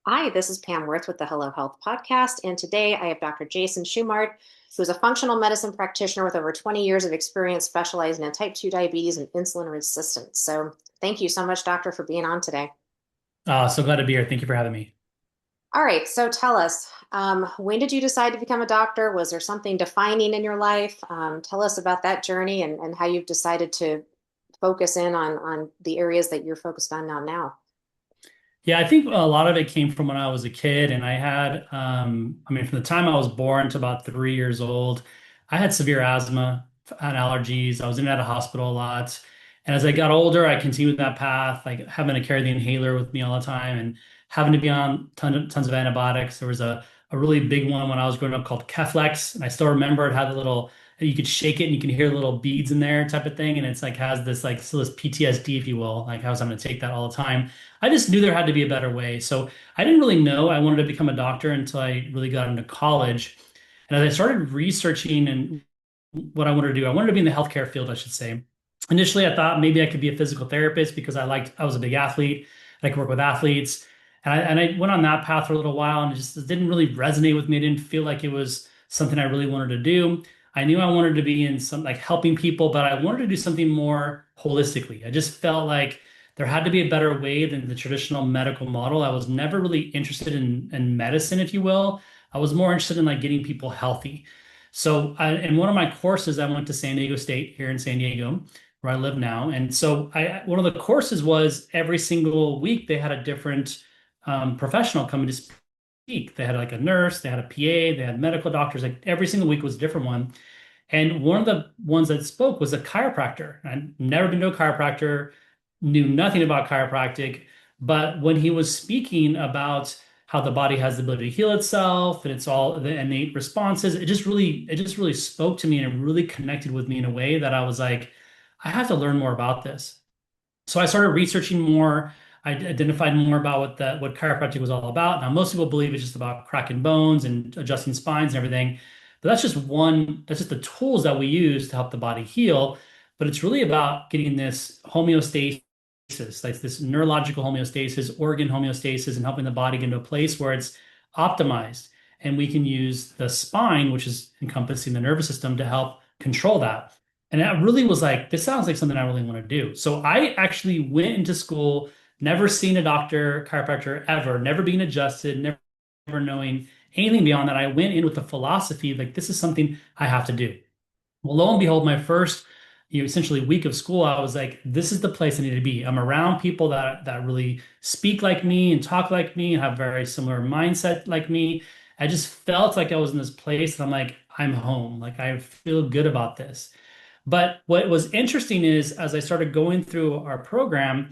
Hi, this is Pam Worth with the Hello Health Podcast, and today I have Dr. Jason Shumard, who is a functional medicine practitioner with over 20 years of experience specializing in type 2 diabetes and insulin resistance. So, thank you so much, Doctor, for being on today. So glad to be here. Thank you for having me. All right, so tell us, when did you decide to become a doctor? Was there something defining in your life? Tell us about that journey and how you've decided to focus in on the areas that you're focused on now. Yeah, I think a lot of it came from when I was a kid, and I had, from the time I was born to about 3 years old, I had severe asthma and allergies. I was in and out of hospital a lot. And as I got older, I continued that path, like having to carry the inhaler with me all the time and having to be on tons of antibiotics. There was a really big one when I was growing up called Keflex, and I still remember it had the little, you could shake it and you can hear little beads in there type of thing. And it's like has this like still this PTSD, if you will, like I was having to take that all the time. I just knew there had to be a better way. So I didn't really know I wanted to become a doctor until I really got into college. And as I started researching and what I wanted to do, I wanted to be in the healthcare field, I should say. Initially, I thought maybe I could be a physical therapist because I was a big athlete and I could work with athletes. And I went on that path for a little while and it didn't really resonate with me. I didn't feel like it was something I really wanted to do. I knew I wanted to be in some like helping people, but I wanted to do something more holistically. I just felt like there had to be a better way than the traditional medical model. I was never really interested in medicine, if you will. I was more interested in like getting people healthy. So in one of my courses, I went to San Diego State here in San Diego, where I live now. And so one of the courses was every single week they had a different professional coming to speak. They had like a nurse, they had a PA, they had medical doctors. Like every single week was a different one. And one of the ones that spoke was a chiropractor. I'd never been to a chiropractor, knew nothing about chiropractic, but when he was speaking about how the body has the ability to heal itself and it's all the innate responses, it just really spoke to me and it really connected with me in a way that I was like, I have to learn more about this. So I started researching more. I identified more about what chiropractic was all about. Now, most people believe it's just about cracking bones and adjusting spines and everything, but that's just one. That's just the tools that we use to help the body heal. But it's really about getting this homeostasis, like this neurological homeostasis, organ homeostasis, and helping the body get into a place where it's optimized. And we can use the spine, which is encompassing the nervous system, to help control that. And that really was like, this sounds like something I really want to do. So I actually went into school, never seen a doctor, chiropractor ever, never being adjusted, never knowing anything beyond that. I went in with the philosophy like, this is something I have to do. Well, lo and behold, my first, essentially week of school, I was like, this is the place I need to be. I'm around people that really speak like me and talk like me and have very similar mindset like me. I just felt like I was in this place, and I'm like, I'm home. Like I feel good about this. But what was interesting is as I started going through our program,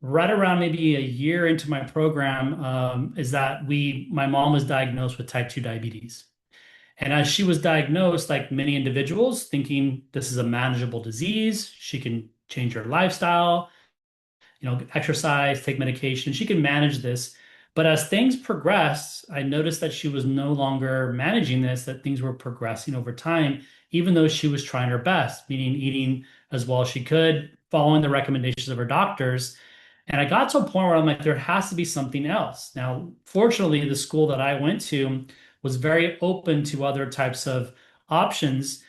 right around maybe a year into my program, is that my mom was diagnosed with type 2 diabetes. And as she was diagnosed, like many individuals, thinking this is a manageable disease, she can change her lifestyle, exercise, take medication, she can manage this. But as things progressed, I noticed that she was no longer managing this, that things were progressing over time, even though she was trying her best, meaning eating as well as she could, following the recommendations of her doctors. And I got to a point where I'm like, there has to be something else. Now, fortunately, the school that I went to was very open to other types of options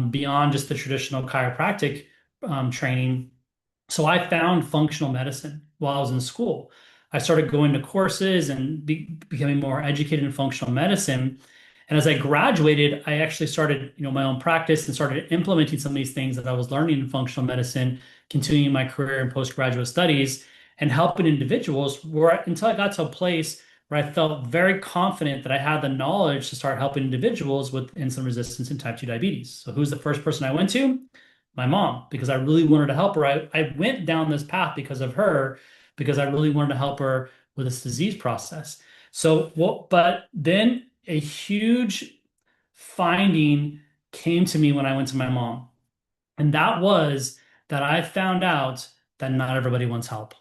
beyond just the traditional chiropractic training. So I found functional medicine while I was in school. I started going to courses and becoming more educated in functional medicine. And as I graduated, I actually started, my own practice and started implementing some of these things that I was learning in functional medicine, continuing my career in postgraduate studies and helping individuals until I got to a place where I felt very confident that I had the knowledge to start helping individuals with insulin resistance and type 2 diabetes. So who's the first person I went to? My mom, because I really wanted to help her. I went down this path because of her, because I really wanted to help her with this disease process. So, but then a huge finding came to me when I went to my mom. And that was that I found out that not everybody wants help.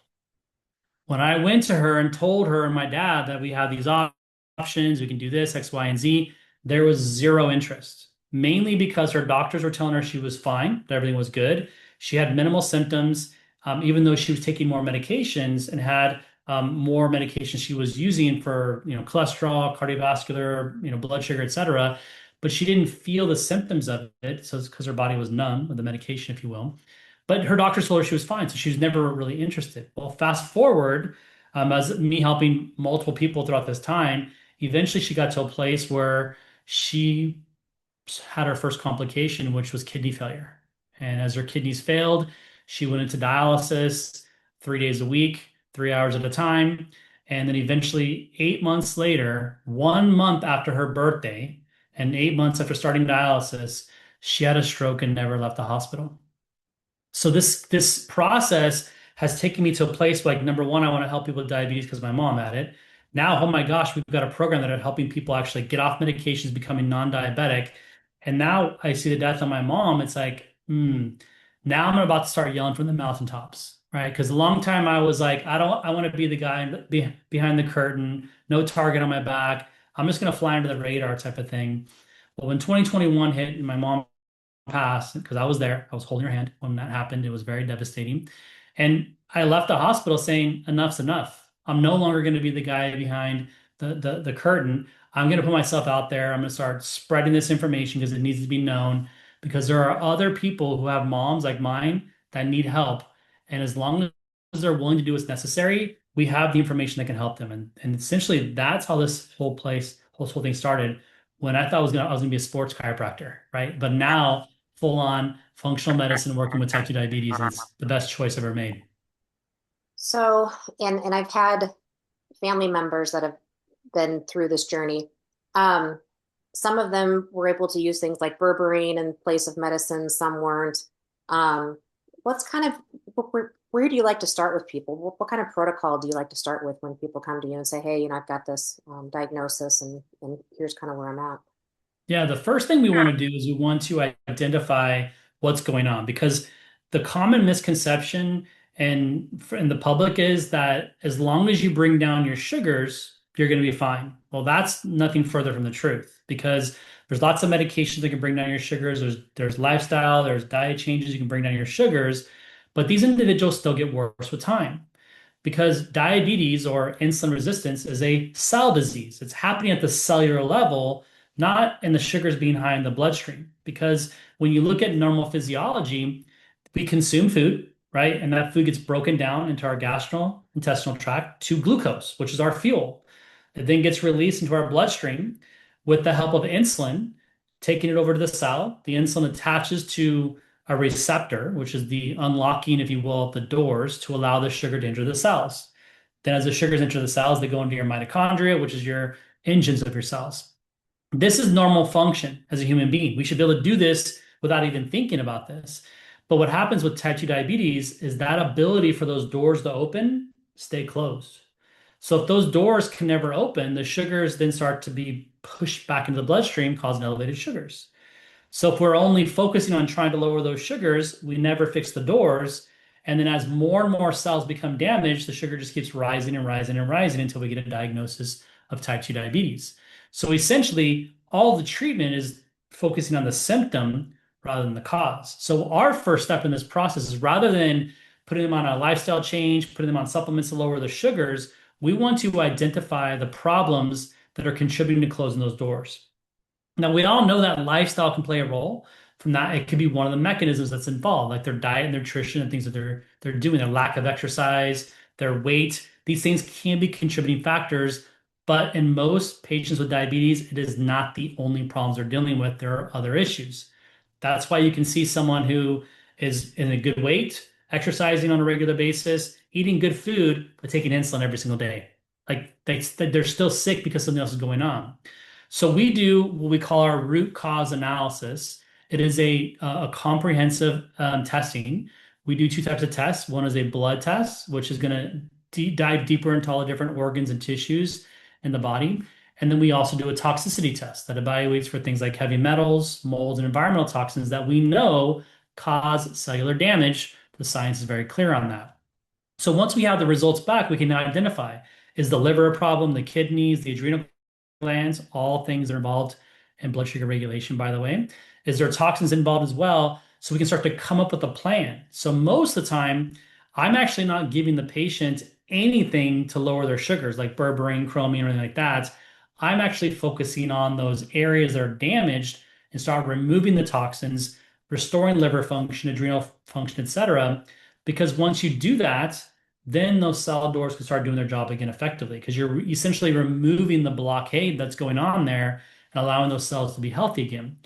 When I went to her and told her and my dad that we have these options, we can do this, X, Y, and Z, there was zero interest, mainly because her doctors were telling her she was fine, that everything was good. She had minimal symptoms, even though she was taking more medications and had more medication she was using for, cholesterol, cardiovascular, blood sugar, et cetera. But she didn't feel the symptoms of it. So it's because her body was numb with the medication, if you will. But her doctor told her she was fine. So she was never really interested. Well, fast forward, as me helping multiple people throughout this time, eventually she got to a place where she had her first complication, which was kidney failure. And as her kidneys failed, she went into dialysis 3 days a week, 3 hours at a time. And then eventually, 8 months later, 1 month after her birthday, and 8 months after starting dialysis, she had a stroke and never left the hospital. So this process has taken me to a place like number one, I want to help people with diabetes because my mom had it. Now, oh my gosh, we've got a program that are helping people actually get off medications, becoming non-diabetic. And now I see the death of my mom. It's like, now I'm about to start yelling from the mountaintops, right? Because a long time I was like, I want to be the guy behind the curtain, no target on my back. I'm just going to fly under the radar type of thing. Well, when 2021 hit and my mom passed, because I was there. I was holding her hand when that happened. It was very devastating. And I left the hospital saying, enough's enough. I'm no longer going to be the guy behind the curtain. I'm going to put myself out there. I'm going to start spreading this information because it needs to be known because there are other people who have moms like mine that need help. And as long as they're willing to do what's necessary, we have the information that can help them. And essentially that's how this whole thing started when I thought I was gonna be a sports chiropractor, right? But now full on functional medicine working with type 2 diabetes is the best choice I've ever made. So, and I've had family members that have been through this journey. Um, some of them were able to use things like berberine in place of medicine. Some weren't. Um, what's kind of where do you like to start with people? What kind of protocol do you like to start with when people come to you and say, "Hey, I've got this diagnosis, and here's kind of where I'm at." Yeah, the first thing we want to do is we want to identify what's going on because the common misconception in the public is that as long as you bring down your sugars, you're going to be fine. Well, that's nothing further from the truth because there's lots of medications that can bring down your sugars. There's lifestyle, there's diet changes you can bring down your sugars, but these individuals still get worse with time because diabetes or insulin resistance is a cell disease. It's happening at the cellular level, not in the sugars being high in the bloodstream. Because when you look at normal physiology, we consume food, right? And that food gets broken down into our gastrointestinal tract to glucose, which is our fuel. It then gets released into our bloodstream with the help of insulin, taking it over to the cell. The insulin attaches to a receptor, which is the unlocking, if you will, of the doors to allow the sugar to enter the cells. Then, as the sugars enter the cells, they go into your mitochondria, which is your engines of your cells. This is normal function as a human being. We should be able to do this without even thinking about this. But what happens with type 2 diabetes is that ability for those doors to open stay closed. So if those doors can never open, the sugars then start to be pushed back into the bloodstream, causing elevated sugars. So if we're only focusing on trying to lower those sugars, we never fix the doors. And then as more and more cells become damaged, the sugar just keeps rising and rising and rising until we get a diagnosis of type 2 diabetes. So essentially, all the treatment is focusing on the symptom rather than the cause. So our first step in this process is rather than putting them on a lifestyle change, putting them on supplements to lower the sugars, we want to identify the problems that are contributing to closing those doors. Now, we all know that lifestyle can play a role. From that, it could be one of the mechanisms that's involved, like their diet and nutrition and things that they're doing, their lack of exercise, their weight. These things can be contributing factors, but in most patients with diabetes, it is not the only problems they're dealing with. There are other issues. That's why you can see someone who is in a good weight, exercising on a regular basis, eating good food, but taking insulin every single day. Like they're still sick because something else is going on. So we do what we call our root cause analysis. It is a comprehensive testing. We do two types of tests. One is a blood test, which is going to dive deeper into all the different organs and tissues in the body. And then we also do a toxicity test that evaluates for things like heavy metals, molds, and environmental toxins that we know cause cellular damage. The science is very clear on that. So once we have the results back, we can now identify, is the liver a problem, the kidneys, the adrenal glands, all things that are involved in blood sugar regulation, by the way. Is there toxins involved as well? So we can start to come up with a plan. So most of the time, I'm actually not giving the patient anything to lower their sugars, like berberine, chromium, or anything like that. I'm actually focusing on those areas that are damaged and start removing the toxins, restoring liver function, adrenal function, etc. Because once you do that, then those cell doors can start doing their job again effectively because you're essentially removing the blockade that's going on there and allowing those cells to be healthy again.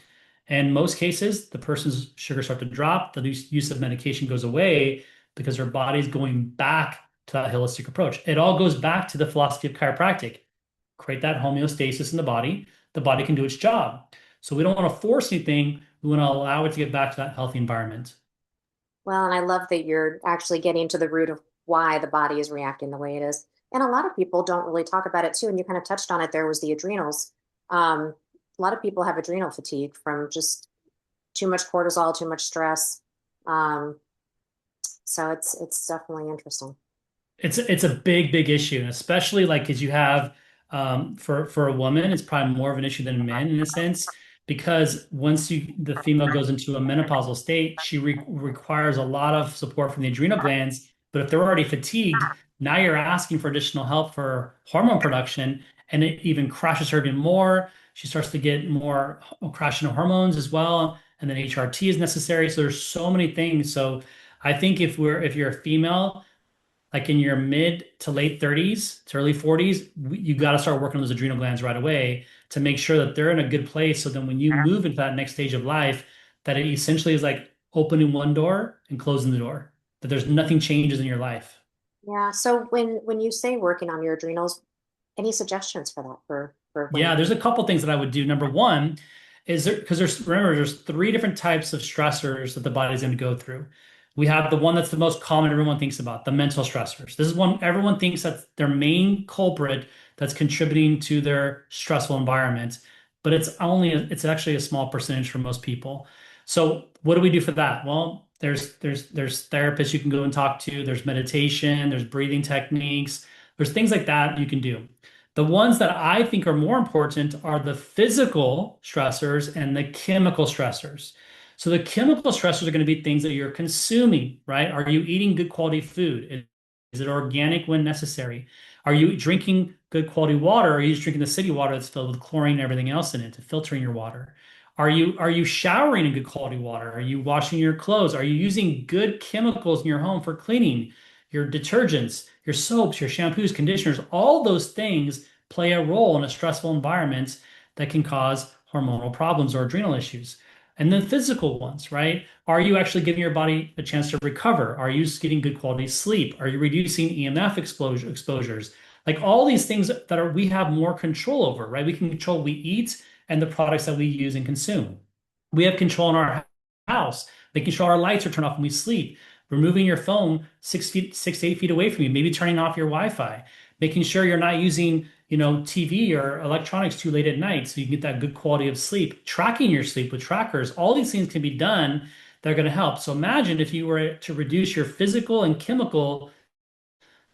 In most cases, the person's sugars start to drop, the use of medication goes away because their body's going back to that holistic approach. It all goes back to the philosophy of chiropractic. Create that homeostasis in the body can do its job. So we don't want to force anything, we want to allow it to get back to that healthy environment. Well, and I love that you're actually getting to the root of why the body is reacting the way it is. And a lot of people don't really talk about it too. And you kind of touched on it. There was the adrenals. A lot of people have adrenal fatigue from just too much cortisol, too much stress. Um, so it's definitely interesting. It's a big issue, and especially like as you have for a woman, it's probably more of an issue than men in a sense because once the female goes into a menopausal state, she requires a lot of support from the adrenal glands. But if they're already fatigued, now you're asking for additional help for hormone production, and it even crashes her even more. She starts to get more crashing of hormones as well, and then HRT is necessary. So there's so many things. So I think if you're a female like in your mid to late 30s to early 40s, you got to start working on those adrenal glands right away to make sure that they're in a good place. So then when you move into that next stage of life, that it essentially is like opening one door and closing the door, that there's nothing changes in your life. Yeah. So when you say working on your adrenals, any suggestions for that for women? Yeah, there's a couple things that I would do. Number one is there because there's three different types of stressors that the body's going to go through. We have the one that's the most common everyone thinks about, the mental stressors. This is one everyone thinks that's their main culprit that's contributing to their stressful environment, but it's actually a small percentage for most people. So what do we do for that? Well, there's therapists you can go and talk to, there's meditation, there's breathing techniques, there's things like that you can do. The ones that I think are more important are the physical stressors and the chemical stressors. So the chemical stressors are going to be things that you're consuming, right? Are you eating good quality food? Is it organic when necessary? Are you drinking good quality water? Or are you just drinking the city water that's filled with chlorine and everything else in it to filtering your water? Are you showering in good quality water? Are you washing your clothes? Are you using good chemicals in your home for cleaning? Your detergents, your soaps, your shampoos, conditioners, all those things play a role in a stressful environment that can cause hormonal problems or adrenal issues. And then physical ones, right? Are you actually giving your body a chance to recover? Are you getting good quality sleep? Are you reducing EMF exposures? Like all these things we have more control over, right? We can control what we eat and the products that we use and consume. We have control in our house, making sure our lights are turned off when we sleep, removing your phone 6 feet, 6 to 8 feet away from you, maybe turning off your Wi-Fi, making sure you're not using, TV or electronics too late at night so you can get that good quality of sleep, tracking your sleep with trackers. All these things can be done that are going to help. So imagine if you were to reduce your physical and chemical,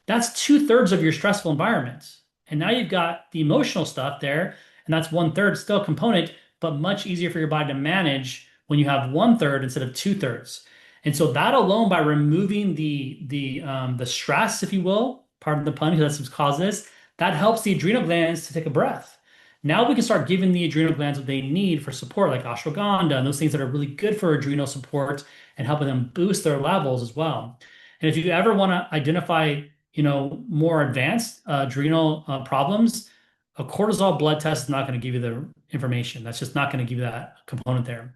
that's two-thirds of your stressful environment. And now you've got the emotional stuff there, and that's one-third still a component, but much easier for your body to manage when you have one-third instead of two-thirds. And so that alone, by removing the stress, if you will, pardon the pun, because that's what's caused this, that helps the adrenal glands to take a breath. Now we can start giving the adrenal glands what they need for support, like ashwagandha and those things that are really good for adrenal support and helping them boost their levels as well. And if you ever want to identify, more advanced adrenal problems, a cortisol blood test is not going to give you the information. That's just not going to give you that component there.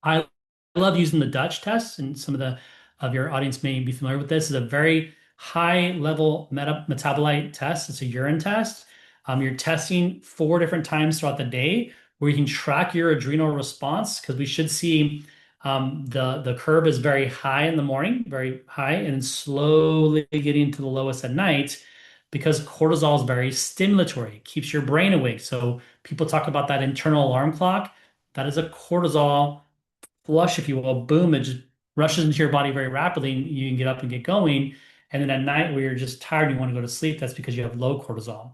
I love using the Dutch test, and some of your audience may be familiar with this. It's a very high level metabolite test. It's a urine test. You're testing 4 different times throughout the day where you can track your adrenal response because we should see the curve is very high in the morning, very high, and slowly getting to the lowest at night because cortisol is very stimulatory. It keeps your brain awake. So people talk about that internal alarm clock. That is a cortisol flush, if you will, boom, it just rushes into your body very rapidly, and you can get up and get going. And then at night, where you're just tired and you want to go to sleep, that's because you have low cortisol.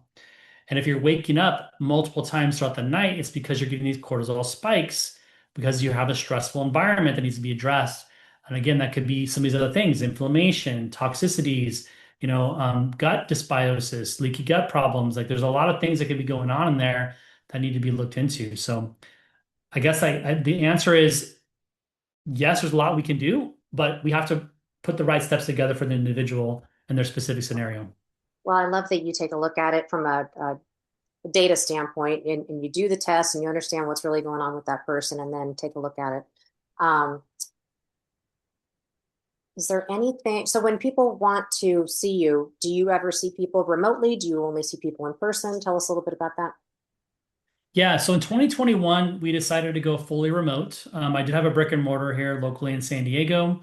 And if you're waking up multiple times throughout the night, it's because you're getting these cortisol spikes because you have a stressful environment that needs to be addressed. And again, that could be some of these other things, inflammation, toxicities, gut dysbiosis, leaky gut problems. Like there's a lot of things that could be going on in there that need to be looked into. So I guess the answer is yes, there's a lot we can do, but we have to put the right steps together for the individual and their specific scenario. Well, I love that you take a look at it from a data standpoint and you do the test and you understand what's really going on with that person and then take a look at it. Um, is there anything, so when people want to see you, do you ever see people remotely? Do you only see people in person? Tell us a little bit about that. Yeah, so in 2021, we decided to go fully remote. I did have a brick and mortar here locally in San Diego,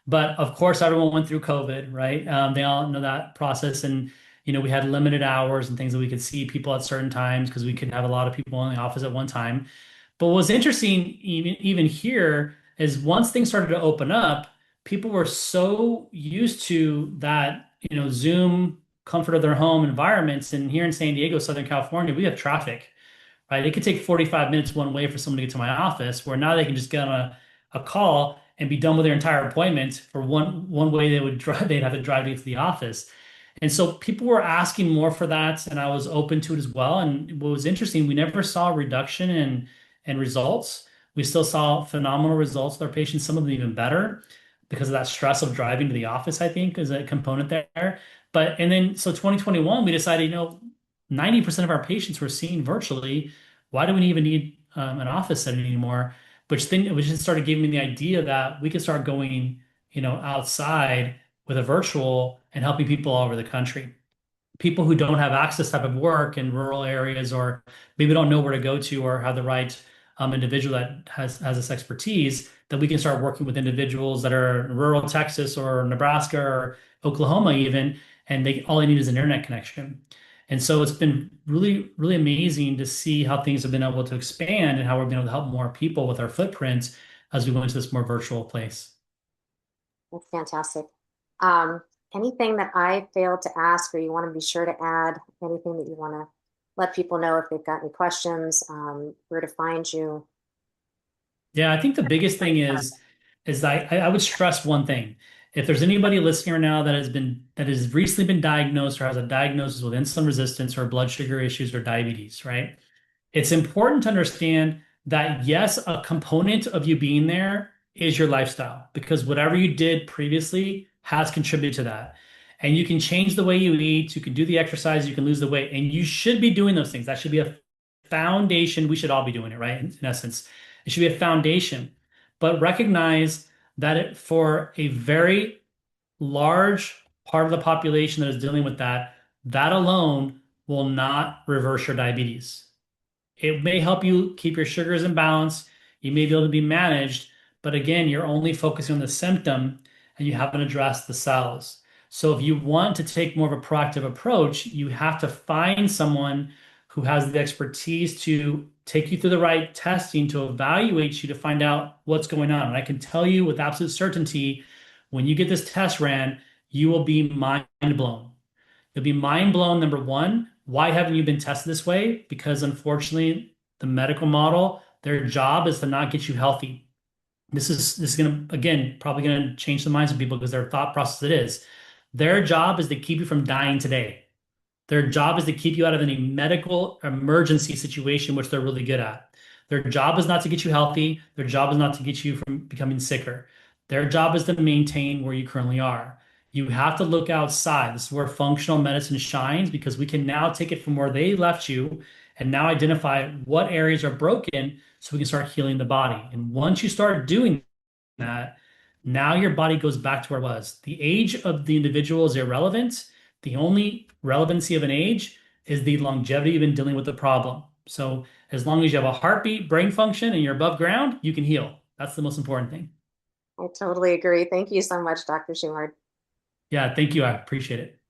but of course, everyone went through COVID, right? They all know that process, and we had limited hours and things that we could see people at certain times because we could have a lot of people in the office at one time. But what's interesting, even here, is once things started to open up, people were so used to that, Zoom comfort of their home environments. And here in San Diego, Southern California, we have traffic, right? It could take 45 minutes one way for someone to get to my office, where now they can just get on a call and be done with their entire appointment for one way they'd have to drive to get to the office. And so people were asking more for that, and I was open to it as well. And what was interesting, we never saw a reduction in results. We still saw phenomenal results with our patients, some of them even better because of that stress of driving to the office, I think, is a component there. But and then so 2021, we decided, 90% of our patients were seen virtually. Why do we even need an office setting anymore? Which just started giving me the idea that we could start going, outside with a virtual and helping people all over the country. People who don't have access to type of work in rural areas or maybe don't know where to go to or have the right individual that has this expertise, that we can start working with individuals that are in rural Texas or Nebraska or Oklahoma even, and they all they need is an internet connection. And so it's been really, really amazing to see how things have been able to expand and how we've been able to help more people with our footprint as we go into this more virtual place. That's fantastic. Um, Anything that I failed to ask or you want to be sure to add, anything that you want to let people know if they've got any questions, where to find you? Yeah, I think the biggest thing is that I would stress one thing. If there's anybody listening right now that has recently been diagnosed or has a diagnosis with insulin resistance or blood sugar issues or diabetes, right? It's important to understand that yes, a component of you being there is your lifestyle because whatever you did previously has contributed to that. And you can change the way you eat, you can do the exercise, you can lose the weight, and you should be doing those things. That should be a foundation. We should all be doing it, right? In essence, it should be a foundation. But recognize that for a very large part of the population that is dealing with that, that alone will not reverse your diabetes. It may help you keep your sugars in balance. You may be able to be managed, but again, you're only focusing on the symptom and you haven't addressed the cells. So if you want to take more of a proactive approach, you have to find someone who has the expertise to take you through the right testing to evaluate you to find out what's going on. And I can tell you with absolute certainty, when you get this test ran, you will be mind blown. You'll be mind blown, number one. Why haven't you been tested this way? Because unfortunately, the medical model, their job is to not get you healthy. This is gonna again probably gonna change the minds of people because their thought process it is. Their job is to keep you from dying today. Their job is to keep you out of any medical emergency situation, which they're really good at. Their job is not to get you healthy. Their job is not to get you from becoming sicker. Their job is to maintain where you currently are. You have to look outside. This is where functional medicine shines because we can now take it from where they left you and now identify what areas are broken so we can start healing the body. And once you start doing that, now your body goes back to where it was. The age of the individual is irrelevant. The only relevancy of an age is the longevity you've been dealing with the problem. So as long as you have a heartbeat, brain function, and you're above ground, you can heal. That's the most important thing. I totally agree. Thank you so much, Dr. Shumard. Yeah, thank you. I appreciate it.